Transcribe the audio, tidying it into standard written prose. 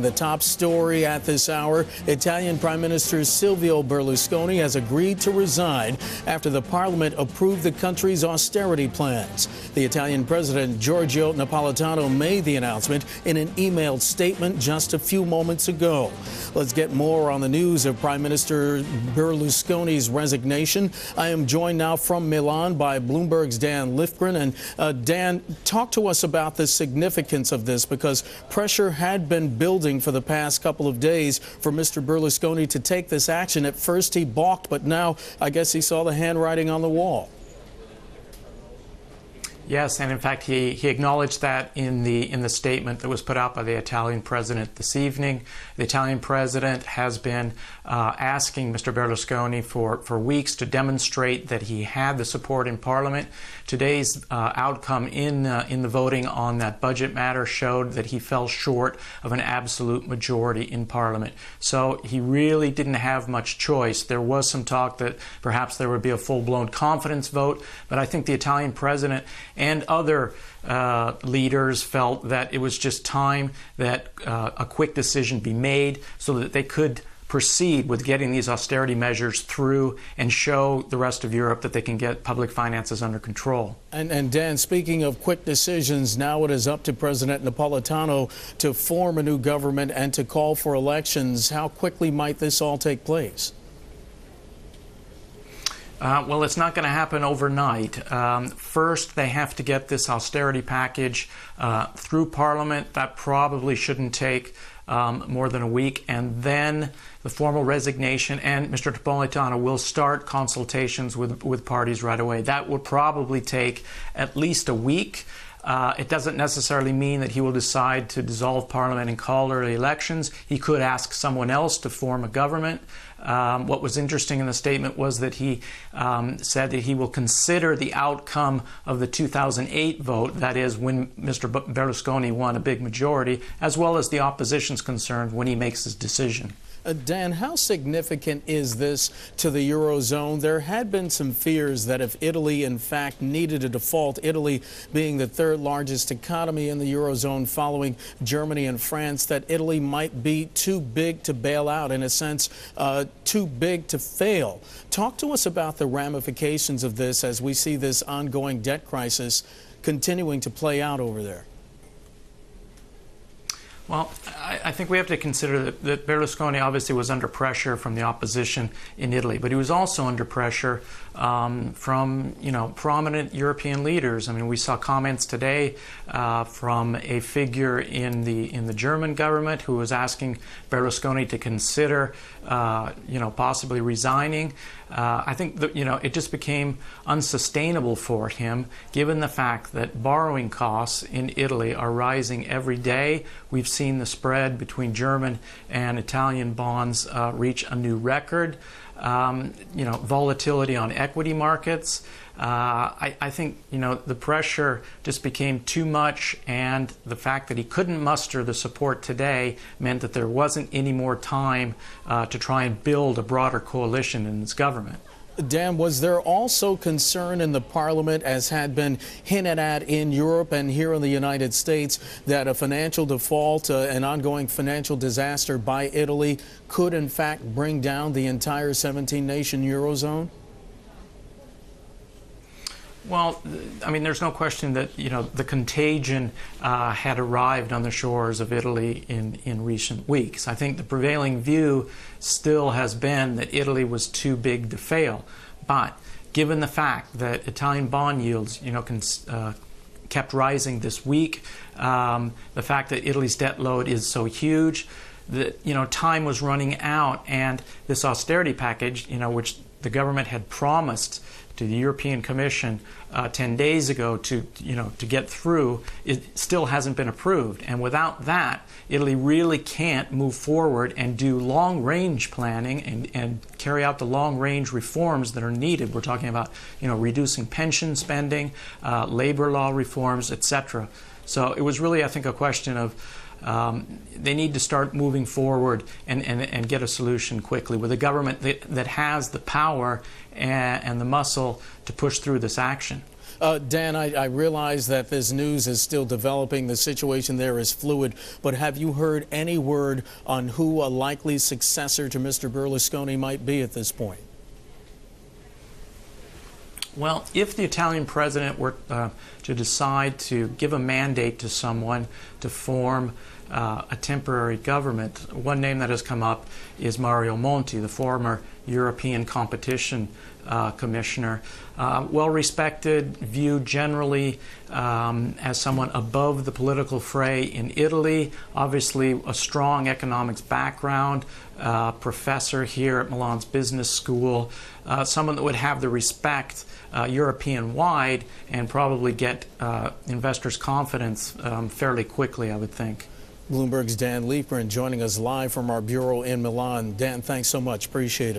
The top story at this hour, Italian Prime Minister Silvio Berlusconi has agreed to resign after the parliament approved the country's austerity plans. The Italian president, Giorgio Napolitano, made the announcement in an emailed statement just a few moments ago. Let's get more on the news of Prime Minister Berlusconi's resignation. I am joined now from Milan by Bloomberg's Dan Liefgreen. And Dan, talk to us about the significance of this, because pressure had been building for the past couple of days for Mr. Berlusconi to take this action. At first he balked, but now I guess he saw the handwriting on the wall. Yes, and in fact, he acknowledged that in the statement that was put out by the Italian president this evening. The Italian president has been asking Mr. Berlusconi for weeks to demonstrate that he had the support in Parliament. Today's outcome in the voting on that budget matter showed that he fell short of an absolute majority in Parliament. So he really didn't have much choice. There was some talk that perhaps there would be a full-blown confidence vote, but I think the Italian president and other leaders felt that it was just time that a quick decision be made so that they could proceed with getting these austerity measures through and show the rest of Europe that they can get public finances under control. And Dan, speaking of quick decisions, now it is up to President Napolitano to form a new government and to call for elections. How quickly might this all take place? Well, it's not going to happen overnight. First, they have to get this austerity package through Parliament. That probably shouldn't take more than a week. And then the formal resignation, and Mr. Napolitano will start consultations with parties right away. That will probably take at least a week. It doesn't necessarily mean that he will decide to dissolve Parliament and call early elections. He could ask someone else to form a government. What was interesting in the statement was that he said that he will consider the outcome of the 2008 vote, that is, when Mr. Berlusconi won a big majority, as well as the opposition's concerned when he makes his decision. Dan, how significant is this to the Eurozone? There had been some fears that if Italy, in fact, needed a default, Italy being the third largest economy in the Eurozone following Germany and France, that Italy might be too big to bail out, in a sense, too big to fail. Talk to us about the ramifications of this as we see this ongoing debt crisis continuing to play out over there. Well, I think we have to consider that Berlusconi obviously was under pressure from the opposition in Italy, but he was also under pressure from prominent European leaders. I mean, we saw comments today from a figure in the German government who was asking Berlusconi to consider possibly resigning. I think that it just became unsustainable for him, given the fact that borrowing costs in Italy are rising every day. We've seen the spread between German and Italian bonds reach a new record. Volatility on equity markets. I think, the pressure just became too much, and the fact that he couldn't muster the support today meant that there wasn't any more time to try and build a broader coalition in his government. Dan, was there also concern in the Parliament, as had been hinted at in Europe and here in the United States, that a financial default, an ongoing financial disaster by Italy could in fact bring down the entire 17-nation Eurozone? Well, I mean, there's no question that, the contagion had arrived on the shores of Italy in recent weeks. I think the prevailing view still has been that Italy was too big to fail. But given the fact that Italian bond yields, kept rising this week, the fact that Italy's debt load is so huge, that, time was running out, and this austerity package, which the government had promised to the European Commission 10 days ago to get through, it still hasn't been approved. And without that, Italy really can't move forward and do long-range planning and carry out the long-range reforms that are needed. We're talking about, reducing pension spending, labor law reforms, etc. So it was really, I think, a question of they need to start moving forward and get a solution quickly with a government that has the power and the muscle to push through this action. Dan, I realize that this news is still developing. The situation there is fluid. But have you heard any word on who a likely successor to Mr. Berlusconi might be at this point? Well, if the Italian president were to decide to give a mandate to someone to form a temporary government, one name that has come up is Mario Monti, the former European Competition Commissioner. Well-respected, viewed generally as someone above the political fray in Italy, obviously a strong economics background, professor here at Milan's Business School, someone that would have the respect European-wide and probably get investors' confidence fairly quickly, I would think. Bloomberg's Dan Liefgreen joining us live from our bureau in Milan. Dan, thanks so much. Appreciate it.